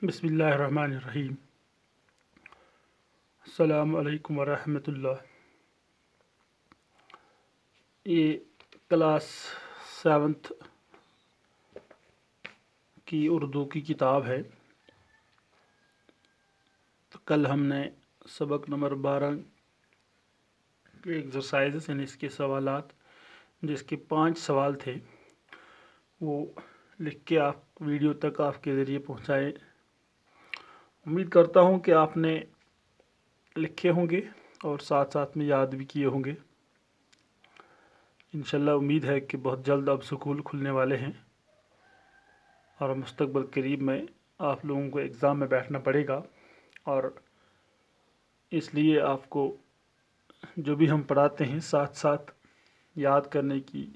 بسم اللہ الرحمن الرحیم۔ السلام علیکم ورحمۃ اللہ۔ یہ کلاس 7 کی اردو کی کتاب ہے۔ تو کل ہم نے سبق نمبر 12 کے ایکسرسائزز یعنی اس کے سوالات، جس کے 5 سوال تھے، وہ لکھ کے آپ ویڈیو تک آپ کے ذریعے پہنچائے۔ امید کرتا ہوں کہ آپ نے لکھے ہوں گے اور ساتھ ساتھ میں یاد بھی کیے ہوں گے۔ انشاءاللہ امید ہے کہ بہت جلد اب سکول کھلنے والے ہیں اور مستقبل قریب میں آپ لوگوں کو ایگزام میں بیٹھنا پڑے گا، اور اس لیے آپ کو جو بھی ہم پڑھاتے ہیں ساتھ ساتھ یاد کرنے کی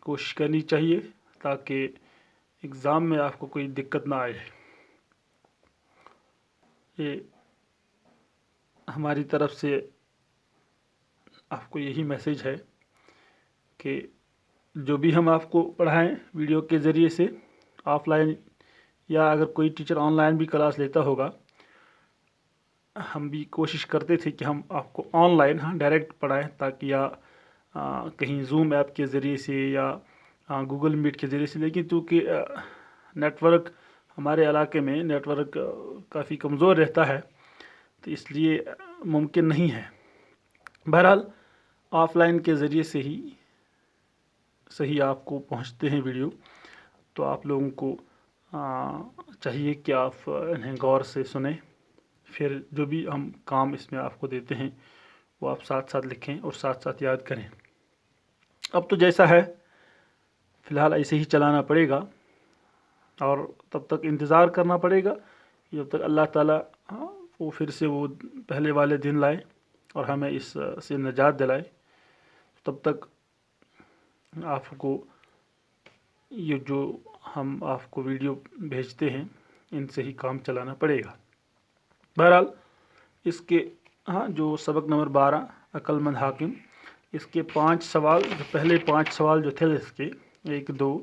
کوشش کرنی چاہیے، تاکہ ایگزام میں آپ کو کوئی دقت نہ آئے۔ یہ ہماری طرف سے آپ کو یہی میسیج ہے کہ جو بھی ہم آپ کو پڑھائیں ویڈیو کے ذریعے سے، آف لائن یا اگر کوئی ٹیچر آن لائن بھی کلاس لیتا ہوگا، ہم بھی کوشش کرتے تھے کہ ہم آپ کو آن لائن ڈائریکٹ پڑھائیں، تاکہ یا کہیں زوم ایپ کے ذریعے سے یا گوگل میٹ کے ذریعے سے، لیکن چونکہ نیٹ ورک ہمارے علاقے میں نیٹ ورک کافی کمزور رہتا ہے، تو اس لیے ممکن نہیں ہے۔ بہرحال آف لائن کے ذریعے سے ہی صحیح آپ کو پہنچتے ہیں ویڈیو، تو آپ لوگوں کو چاہیے کہ آپ انہیں غور سے سنیں، پھر جو بھی ہم کام اس میں آپ کو دیتے ہیں وہ آپ ساتھ ساتھ لکھیں اور ساتھ ساتھ یاد کریں۔ اب تو جیسا ہے فی الحال ایسے ہی چلانا پڑے گا، اور تب تک انتظار کرنا پڑے گا جب تک اللہ تعالیٰ وہ پھر سے وہ پہلے والے دن لائے اور ہمیں اس سے نجات دلائے۔ تب تک آپ کو یہ جو ہم آپ کو ویڈیو بھیجتے ہیں ان سے ہی کام چلانا پڑے گا۔ بہرحال اس کے جو سبق نمبر 12 عقل مند حاکم، اس کے 5 سوال، جو پہلے 5 سوال جو تھے اس کے 1 2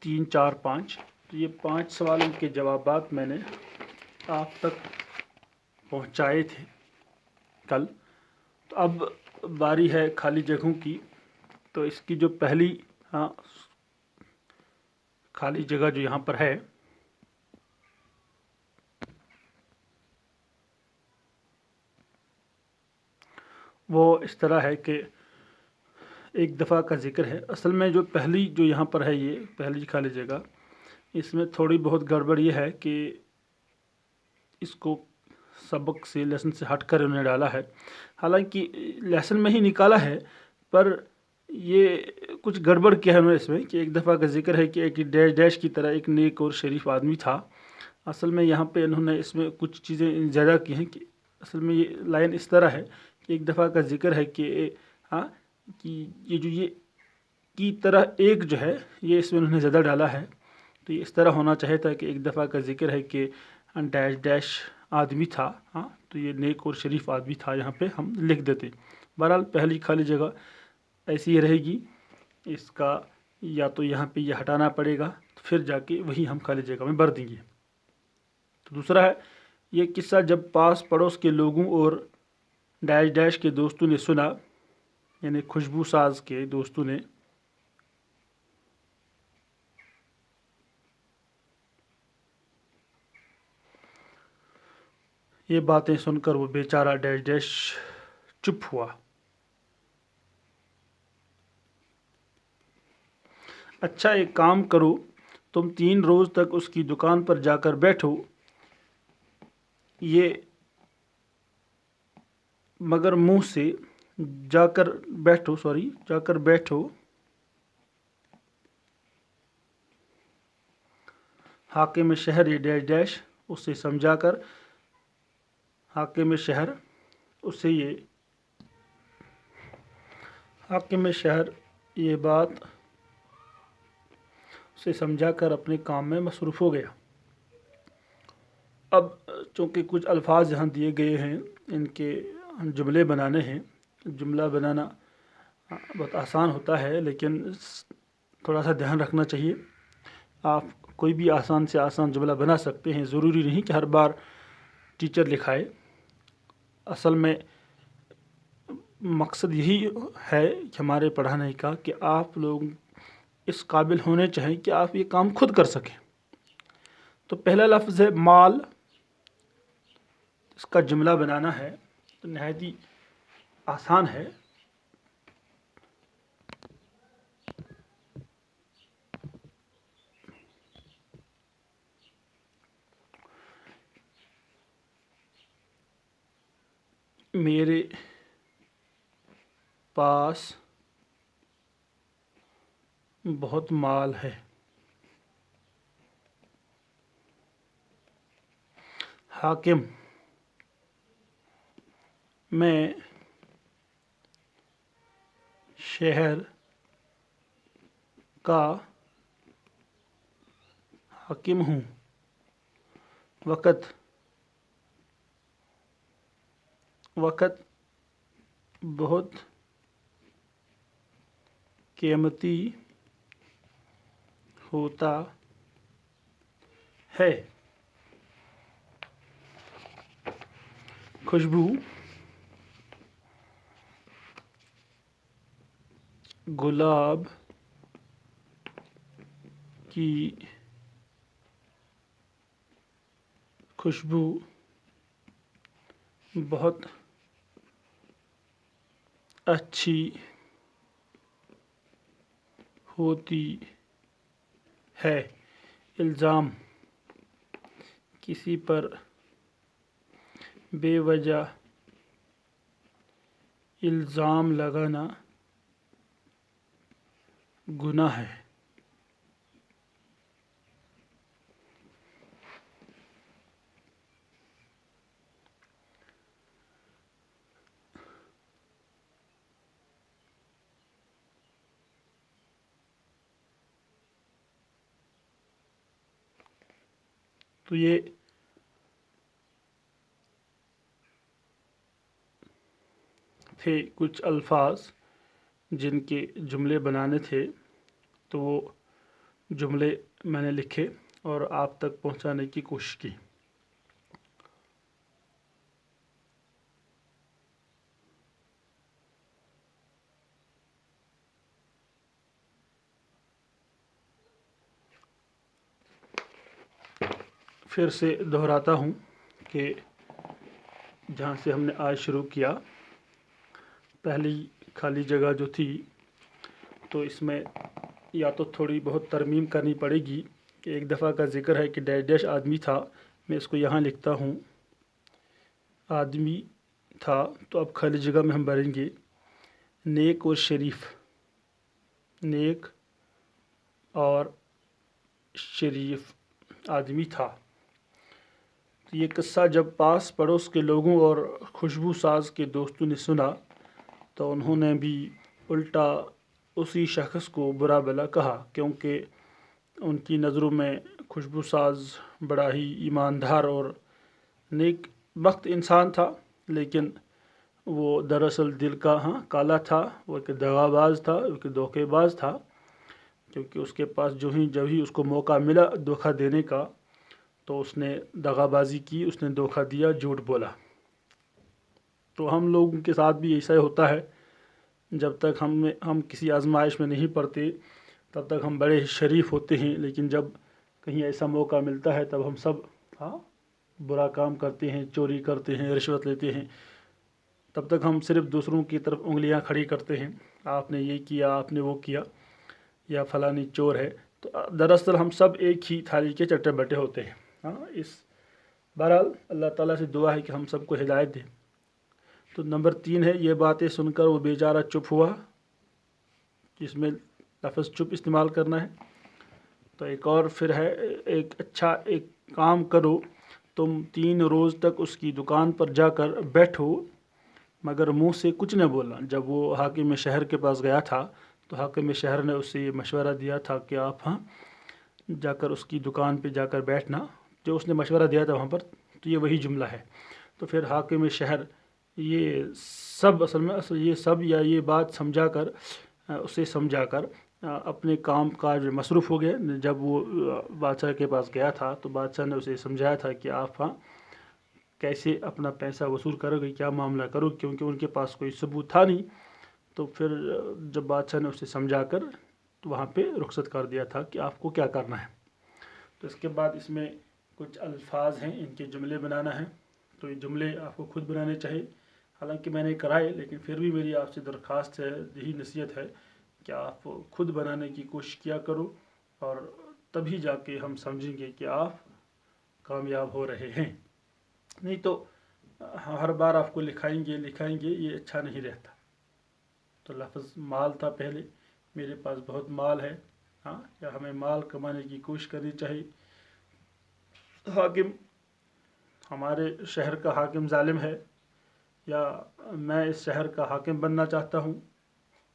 3 4 5، تو یہ 5 سوالوں کے جوابات میں نے آپ تک پہنچائے تھے کل۔ تو اب باری ہے خالی جگہوں کی۔ تو اس کی جو پہلی خالی جگہ جو یہاں پر ہے، وہ اس طرح ہے کہ ایک دفعہ کا ذکر ہے۔ اصل میں جو پہلی جو یہاں پر ہے، یہ پہلی خالی جگہ، اس میں تھوڑی بہت گڑبڑ یہ ہے کہ اس کو سبق سے، لیسن سے ہٹ کر انہوں نے ڈالا ہے۔ حالانکہ لیسن میں ہی نکالا ہے، پر یہ کچھ گڑبڑ کیا ہے انہوں نے اس میں، کہ ایک دفعہ کا ذکر ہے کہ ایک ڈیش ڈیش کی طرح ایک نیک اور شریف آدمی تھا۔ اصل میں یہاں پہ انہوں نے اس میں کچھ چیزیں زیادہ کی ہیں، کہ اصل میں یہ لائن اس طرح ہے کہ ایک دفعہ کا ذکر ہے کہ یہ جو یہ کی طرح ایک جو ہے، یہ اس میں انہوں نے زیادہ ڈالا ہے۔ تو یہ اس طرح ہونا چاہیے تھا کہ ایک دفعہ کا ذکر ہے کہ ڈیش ڈیش آدمی تھا، تو یہ نیک اور شریف آدمی تھا، یہاں پہ ہم لکھ دیتے۔ بہرحال پہلی خالی جگہ ایسی ہی رہے گی، اس کا یا تو یہاں پہ یہ ہٹانا پڑے گا، پھر جا کے وہی ہم خالی جگہ میں بھر دیں گے۔ تو دوسرا ہے، یہ قصہ جب پاس پڑوس کے لوگوں اور ڈیش ڈیش کے دوستوں نے سنا، یعنی خوشبو ساز کے دوستوں نے، یہ باتیں سن کر وہ بیچارہ ڈیش ڈیش چپ ہوا۔ اچھا ایک کام کرو، تم 3 روز تک اس کی دکان پر جا کر بیٹھو، یہ مگر منہ سے جا کر بیٹھو، حاکم شہر یہ ڈیش ڈیش اسے سمجھا کر، حاکم شہر یہ بات اسے سمجھا کر اپنے کام میں مصروف ہو گیا۔ اب چونکہ کچھ الفاظ یہاں دیے گئے ہیں، ان کے جملے بنانے ہیں۔ جملہ بنانا بہت آسان ہوتا ہے، لیکن تھوڑا سا دھیان رکھنا چاہیے۔ آپ کوئی بھی آسان سے آسان جملہ بنا سکتے ہیں، ضروری نہیں کہ ہر بار ٹیچر لکھائے۔ اصل میں مقصد یہی ہے کہ ہمارے پڑھانے کا کہ آپ لوگ اس قابل ہونے چاہیے کہ آپ یہ کام خود کر سکیں۔ تو پہلا لفظ ہے مال، اس کا جملہ بنانا ہے تو نہایت ہی آسان ہے۔ میرے پاس بہت مال ہے۔ حاکم، میں شہر کا حاکم ہوں۔ وقت، وقت بہت قیمتی ہوتا ہے۔ خوشبو، گلاب کی خوشبو بہت اچھی ہوتی ہے۔ الزام، کسی پر بے وجہ الزام لگانا گناہ ہے۔ تو یہ تھے کچھ الفاظ جن کے جملے بنانے تھے، تو وہ جملے میں نے لکھے اور آپ تک پہنچانے کی کوشش کی۔ پھر سے دہراتا ہوں کہ جہاں سے ہم نے آج شروع کیا، پہلی خالی جگہ جو تھی تو اس میں یا تو تھوڑی بہت ترمیم کرنی پڑے گی کہ ایک دفعہ کا ذکر ہے کہ ڈیش ڈیش آدمی تھا، میں اس کو یہاں لکھتا ہوں آدمی تھا، تو اب خالی جگہ میں ہم بھریں گے نیک اور شریف، نیک اور شریف آدمی تھا۔ یہ قصہ جب پاس پڑوس کے لوگوں اور خوشبو ساز کے دوستوں نے سنا تو انہوں نے بھی الٹا اسی شخص کو برا بھلا کہا، کیونکہ ان کی نظروں میں خوشبو ساز بڑا ہی ایماندار اور نیک بخت انسان تھا، لیکن وہ دراصل دل کا کالا تھا، وہ ایک دغا باز تھا، ایک دھوکے باز تھا، کیونکہ اس کے پاس جب ہی اس کو موقع ملا دھوکہ دینے کا تو اس نے دغا بازی کی، اس نے دھوکہ دیا، جھوٹ بولا۔ تو ہم لوگوں کے ساتھ بھی ایسا ہی ہوتا ہے، جب تک ہم کسی آزمائش میں نہیں پڑتے تب تک ہم بڑے شریف ہوتے ہیں، لیکن جب کہیں ایسا موقع ملتا ہے تب ہم سب برا کام کرتے ہیں، چوری کرتے ہیں، رشوت لیتے ہیں، تب تک ہم صرف دوسروں کی طرف انگلیاں کھڑی کرتے ہیں، آپ نے یہ کیا، آپ نے وہ کیا، یا فلانی چور ہے۔ تو دراصل ہم سب ایک ہی تھالی کے چٹے بٹے ہوتے ہیں۔ اس بہرحال اللہ تعالیٰ سے دعا ہے کہ ہم سب کو ہدایت دے۔ تو نمبر 3 ہے، یہ باتیں سن کر وہ بیچارہ چپ ہوا، جس میں لفظ چپ استعمال کرنا ہے۔ تو ایک اور پھر ہے، ایک کام کرو، تم 3 روز تک اس کی دکان پر جا کر بیٹھو مگر منہ سے کچھ نہ بولنا۔ جب وہ حاکم شہر کے پاس گیا تھا تو حاکم شہر نے اسے یہ مشورہ دیا تھا کہ آپ جا کر اس کی دکان پہ جا کر بیٹھنا، جو اس نے مشورہ دیا تھا وہاں پر، تو یہ وہی جملہ ہے۔ تو پھر حاکم شہر یہ سب یہ بات اسے سمجھا کر اپنے کام کاج میں مصروف ہو گیا۔ جب وہ بادشاہ کے پاس گیا تھا تو بادشاہ نے اسے سمجھایا تھا کہ آپ کیسے اپنا پیسہ وصول کرو گے، کیا معاملہ کرو، کیونکہ ان کے پاس کوئی ثبوت تھا نہیں۔ تو پھر جب بادشاہ نے اسے سمجھا کر تو وہاں پہ رخصت کر دیا تھا کہ آپ کو کیا کرنا ہے۔ تو اس کے بعد اس میں کچھ الفاظ ہیں، ان کے جملے بنانا ہے۔ تو یہ جملے آپ کو خود بنانے چاہیے، حالانکہ میں نے کرائے، لیکن پھر بھی میری آپ سے درخواست ہے، یہی نصیحت ہے کہ آپ خود بنانے کی کوشش کیا کرو، اور تبھی جا کے ہم سمجھیں گے کہ آپ کامیاب ہو رہے ہیں۔ نہیں تو ہر بار آپ کو لکھائیں گے یہ اچھا نہیں رہتا۔ تو لفظ مال تھا پہلے، میرے پاس بہت مال ہے، یا ہمیں مال کمانے کی کوشش کرنی چاہیے۔ حاکم، ہمارے شہر کا حاکم ظالم ہے، یا میں اس شہر کا حاکم بننا چاہتا ہوں،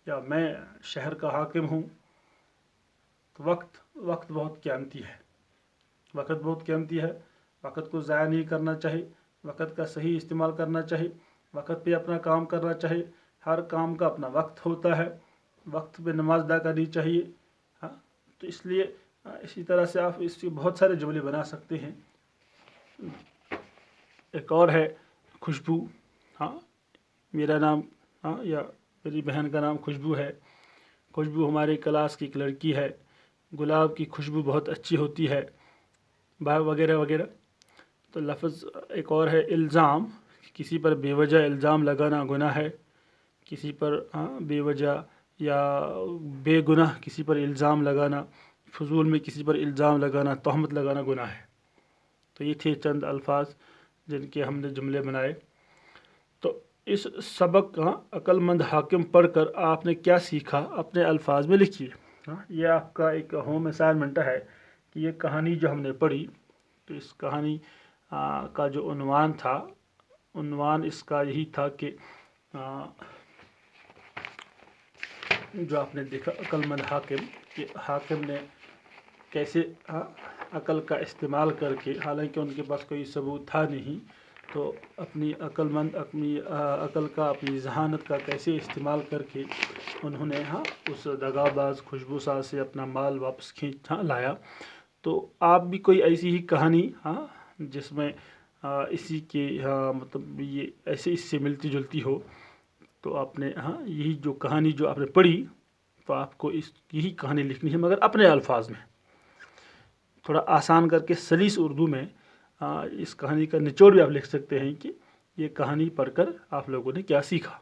یا میں شہر کا حاکم ہوں۔ وقت بہت قیمتی ہے، وقت کو ضائع نہیں کرنا چاہیے، وقت کا صحیح استعمال کرنا چاہیے، وقت پہ اپنا کام کرنا چاہیے۔ ہر کام کا اپنا وقت ہوتا ہے، وقت پہ نماز ادا کرنی چاہیے۔ تو اس لیے اسی طرح سے آپ اس کے بہت سارے جملے بنا سکتے ہیں۔ ایک اور ہے خوشبو۔ میرا نام یا میری بہن کا نام خوشبو ہے۔ خوشبو ہمارے کلاس کی ایک لڑکی ہے، گلاب کی خوشبو بہت اچھی ہوتی ہے، وغیرہ وغیرہ۔ تو لفظ ایک اور ہے الزام، کسی پر بے وجہ الزام لگانا گناہ ہے۔ کسی پر بے وجہ یا بے گناہ کسی پر الزام لگانا، فضول میں کسی پر الزام لگانا، تہمت لگانا گناہ ہے۔ تو یہ تھے چند الفاظ جن کے ہم نے جملے بنائے۔ تو اس سبق کا عقل مند حاکم پڑھ کر آپ نے کیا سیکھا، اپنے الفاظ میں لکھیے۔ یہ آپ کا ایک ہوم اسائنمنٹ ہے کہ یہ کہانی جو ہم نے پڑھی، تو اس کہانی کا جو عنوان تھا، عنوان اس کا یہی تھا کہ جو آپ نے دیکھا عقل مند حاکم، کہ حاکم نے کیسے عقل کا استعمال کر کے، حالانکہ ان کے پاس کوئی ثبوت تھا نہیں، تو اپنی عقل کا، اپنی ذہانت کا کیسے استعمال کر کے انہوں نے اس دغا باز خوشبو ساز سے اپنا مال واپس کھینچ لایا۔ تو آپ بھی کوئی ایسی ہی کہانی جس میں اسی کے مطلب یہ ایسے اس سے ملتی جلتی ہو، تو آپ نے یہی جو کہانی جو آپ نے پڑھی، تو آپ کو یہی کہانی لکھنی ہے، مگر اپنے الفاظ میں تھوڑا آسان کر کے سلیس اردو میں۔ اس کہانی کا نچوڑ بھی آپ لکھ سکتے ہیں کہ یہ کہانی پڑھ کر آپ لوگوں نے کیا سیکھا۔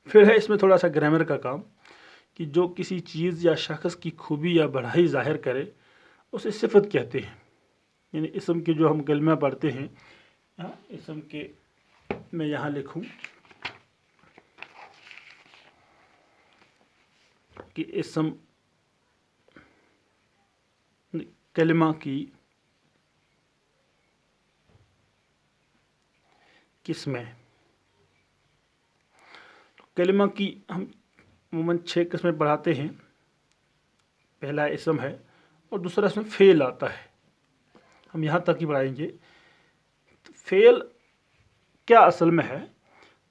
پھر ہے اس میں تھوڑا سا گرامر کا کام، کہ جو کسی چیز یا شخص کی خوبی یا بڑائی ظاہر کرے اسے صفت کہتے ہیں۔ یعنی اسم کے جو ہم کلمہ پڑھتے ہیں، اسم کے میں یہاں لکھوں کہ اسم کلمہ کی قسمیں۔ کلمہ کی ہم عموماً 6 قسمیں پڑھاتے ہیں۔ پہلا اسم ہے، اور دوسرا اس میں فعل آتا ہے، ہم یہاں تک ہی پڑھائیں گے۔ فعل کیا اصل میں ہے؟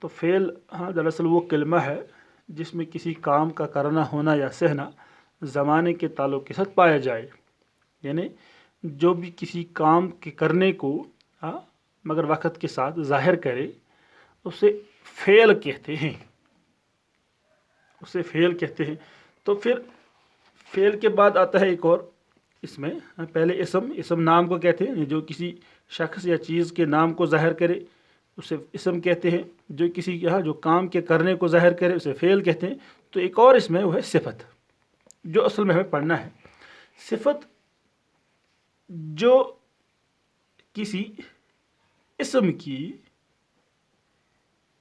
تو فعل دراصل وہ کلمہ ہے جس میں کسی کام کا کرنا، ہونا یا سہنا زمانے کے تعلق کے ساتھ پایا جائے۔ یعنی جو بھی کسی کام کے کرنے کو مگر وقت کے ساتھ ظاہر کرے، اسے فعل کہتے ہیں، تو پھر فعل کے بعد آتا ہے ایک اور، اس میں پہلے اسم نام کو کہتے ہیں، جو کسی شخص یا چیز کے نام کو ظاہر کرے اسے اسم کہتے ہیں، جو کسی جو کام کے کرنے کو ظاہر کرے اسے فعل کہتے ہیں۔ تو ایک اور اس میں وہ ہے صفت، جو اصل میں ہمیں پڑھنا ہے۔ صفت جو کسی اسم کی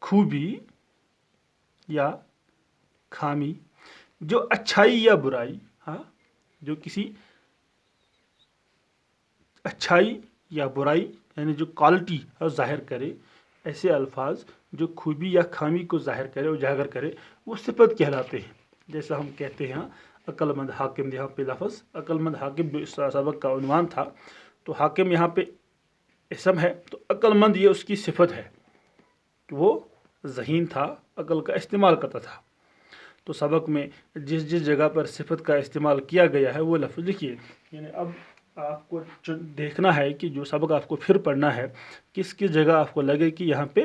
خوبی یا خامی، جو اچھائی یا برائی، جو کسی اچھائی یا برائی یعنی جو کوالٹی ظاہر کرے، ایسے الفاظ جو خوبی یا خامی کو ظاہر کرے، اجاگر کرے، وہ صفت کہلاتے ہیں۔ جیسا ہم کہتے ہیں عقل مند حاکم، یہاں پہ لفظ عقل مند حاکم جو اس سبق کا عنوان تھا، تو حاکم یہاں پہ اسم ہے، تو عقل مند یہ اس کی صفت ہے کہ وہ ذہین تھا، عقل کا استعمال کرتا تھا۔ تو سبق میں جس جس جگہ پر صفت کا استعمال کیا گیا ہے وہ لفظ لکھیے۔ یعنی اب آپ کو دیکھنا ہے کہ جو سبق آپ کو پھر پڑھنا ہے، کس کس جگہ آپ کو لگے کہ یہاں پہ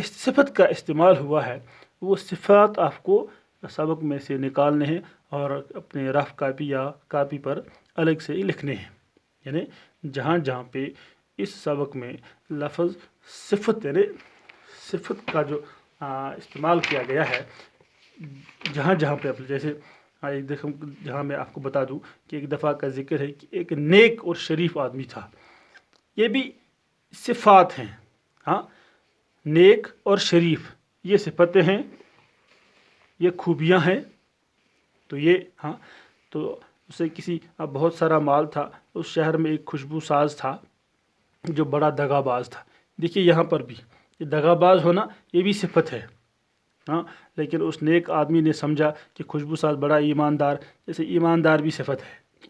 صفت کا استعمال ہوا ہے، وہ صفات آپ کو سبق میں سے نکالنے ہیں اور اپنے رف کاپی یا کاپی پر الگ سے لکھنے ہیں۔ یعنی جہاں جہاں پہ اس سبق میں لفظ صفت یعنی صفت کا جو استعمال کیا گیا ہے، جہاں جہاں پہ جیسے جہاں میں آپ کو بتا دوں کہ ایک دفعہ کا ذکر ہے کہ ایک نیک اور شریف آدمی تھا، یہ بھی صفات ہیں۔ نیک اور شریف یہ صفتیں ہیں، یہ خوبیاں ہیں۔ تو تو اسے بہت سارا مال تھا، اس شہر میں ایک خوشبو ساز تھا جو بڑا دغا باز تھا۔ دیکھیے یہاں پر بھی یہ دغا باز ہونا یہ بھی صفت ہے۔ لیکن اس نیک آدمی نے سمجھا کہ خوشبو ساز بڑا ایماندار، جیسے ایماندار بھی صفت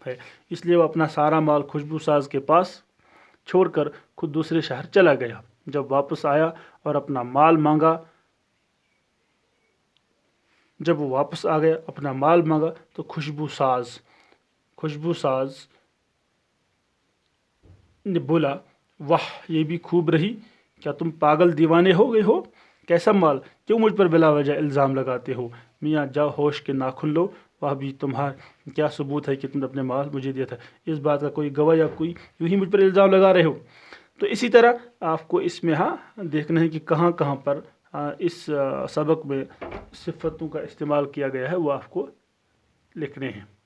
ہے، اس لیے وہ اپنا سارا مال خوشبو ساز کے پاس چھوڑ کر خود دوسرے شہر چلا گیا۔ جب واپس آیا اور اپنا مال مانگا تو خوشبو ساز نے بولا، واہ یہ بھی خوب رہی، کیا تم پاگل دیوانے ہو گئے ہو؟ کیسا مال، کیوں مجھ پر بلا وجہ الزام لگاتے ہو؟ میاں جاؤ ہوش کے ناخن لو، وہ بھی تمہارا کیا ثبوت ہے کہ تم نے اپنے مال مجھے دیا تھا؟ اس بات کا کوئی گواہ یا کوئی یوں ہی مجھ پر الزام لگا رہے ہو؟ تو اسی طرح آپ کو اس میں دیکھنا ہے کہ کہاں کہاں پر اس سبق میں صفتوں کا استعمال کیا گیا ہے، وہ آپ کو لکھنے ہیں۔